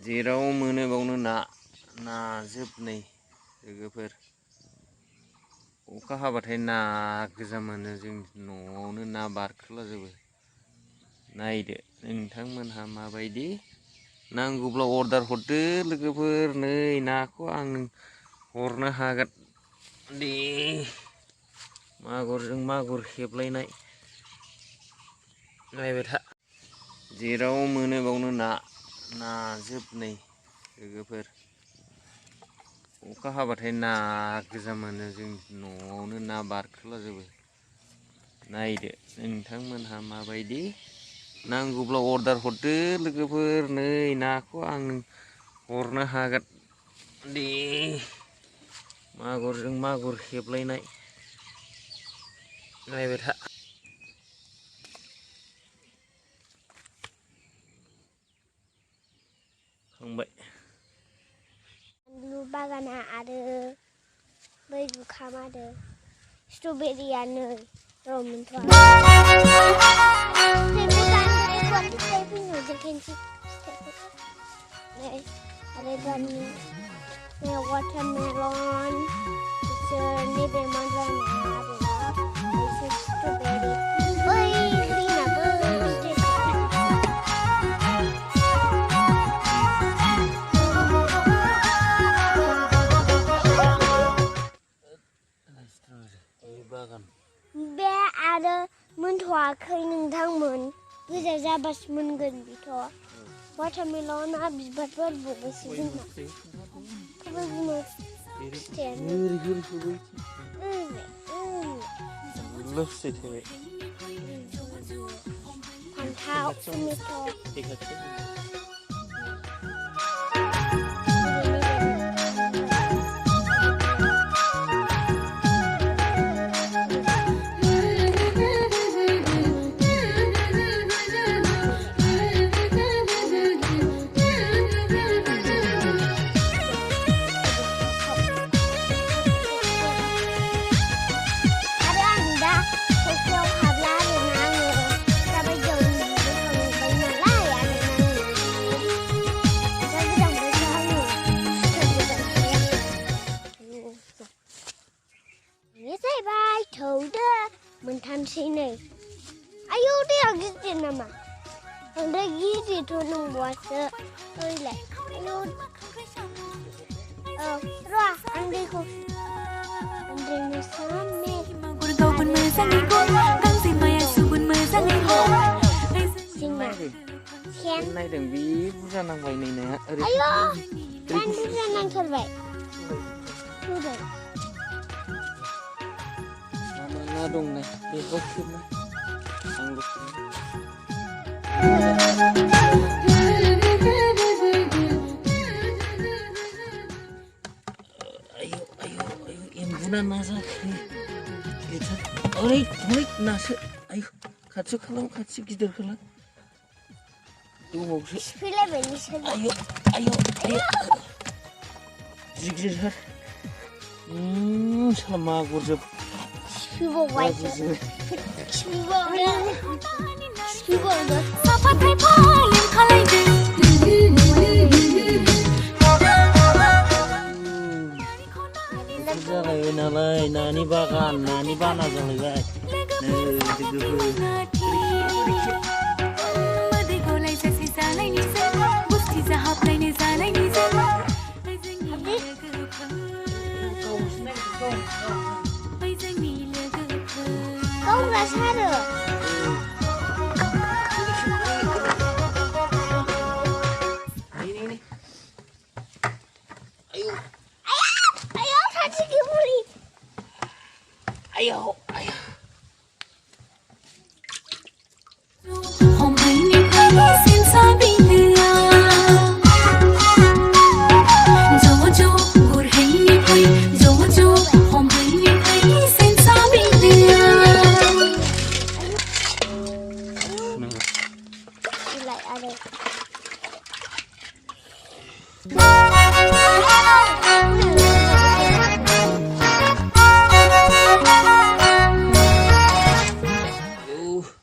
जेराव मोनो बावनो नाजोब नै लोगोफोर अखा हाबाथाय ना गोजा मोनो जों न'आवनो ना बारखोलाजोबो नायदो नोंथांमोनहा माबायदि नांगौब्ला अर्डार हरदो लोगोफोर नै नाखौ आं हरनो हागोन दे मागुरजों मागुर हेबलायनाय नायबाय था जेराव मोनो बावनो नाजोब नै लोगोफोर अखा हाबाथाय ना गोजा मोनो जों न'आवनो ना बारखोलाजोबो नायदो नोंथांमोनहा माबायदि नांगौब्ला अर्डार हरदो लोगोफोर नै नाखौ आं हरनो हागोन दे मागुरजों मागुर हेबलायनाय नायबाय था खांबाय बानलु बागाना आरो बै जुखाम आरो स्ट्रबेरिया नै रमोनथ' आरो दानि वाटारमेलन बिसोर नैबे मानजानाया आरोना बिसोर स्ट्रबेरि बै ग्रिनाबो बे आरो मोनथ'वाखै नोंथांमोन गोजा जाबासो मोनगोन बेथ' वाटारमेलना बिबार बारबावबायसो जोंना फान्थाव टमेट' मोनथामसै नै आयौ दैया गिदिर नामा बांद्राय गिदिरथ' नंबावासो ओइलाय आयौ औ र' आं दैखौ उन्दैनो सामने सेन नायदों बे बुरजा नांबाय नै नाया आयौ दान बुरजा नांथारबाय होबाय ना दं नै बेखौ खेबना आंल' आयौ आयौ आयौ एम्बुना मा जाखो ओरै हनै नासो आयौ खाथि खालाम खाथि गिदिर खालाम दंबावसो फैलायबाय नोंसोर आयौ आयौ आयौ गिदिर साला मागुरजोब जालायबाय नालाय नानि बागान नानि बाना जालायबाय ayo ayo hôm nay niềm vui xin xa bình thường dẫu cho buồn hay niềm vui dẫu cho hôm nay niềm vui xin xa bình thường lại ở đây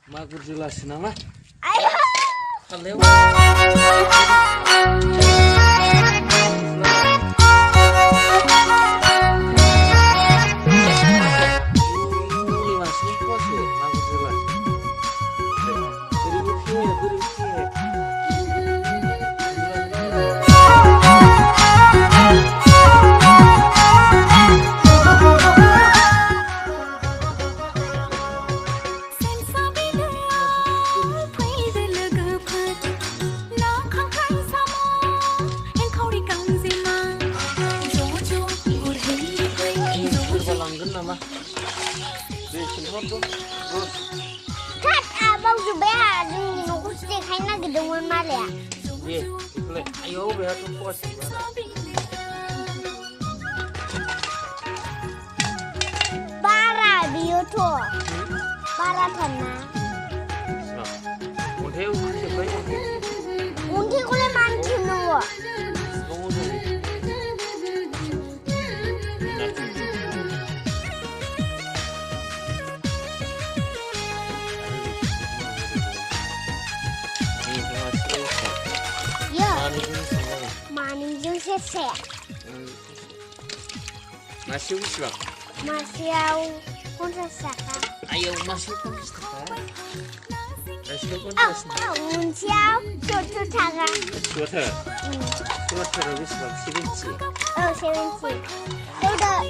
Magur jelas nama. Ayo. Kalau Deh, ayo biar tuh puas gimana? Bara biyo to. Bara tanna. Senang. Montheu siapa yang montheu? Unti kule manti nunggu. Nunggu dulu. Ya, maning jeng sese. Masih usah. Masih au kunsaka. Ayo masuk kan masuk kan Unti au coco taga. Sweater. Sweater habis bang 7 inci. Oh, 7. Udah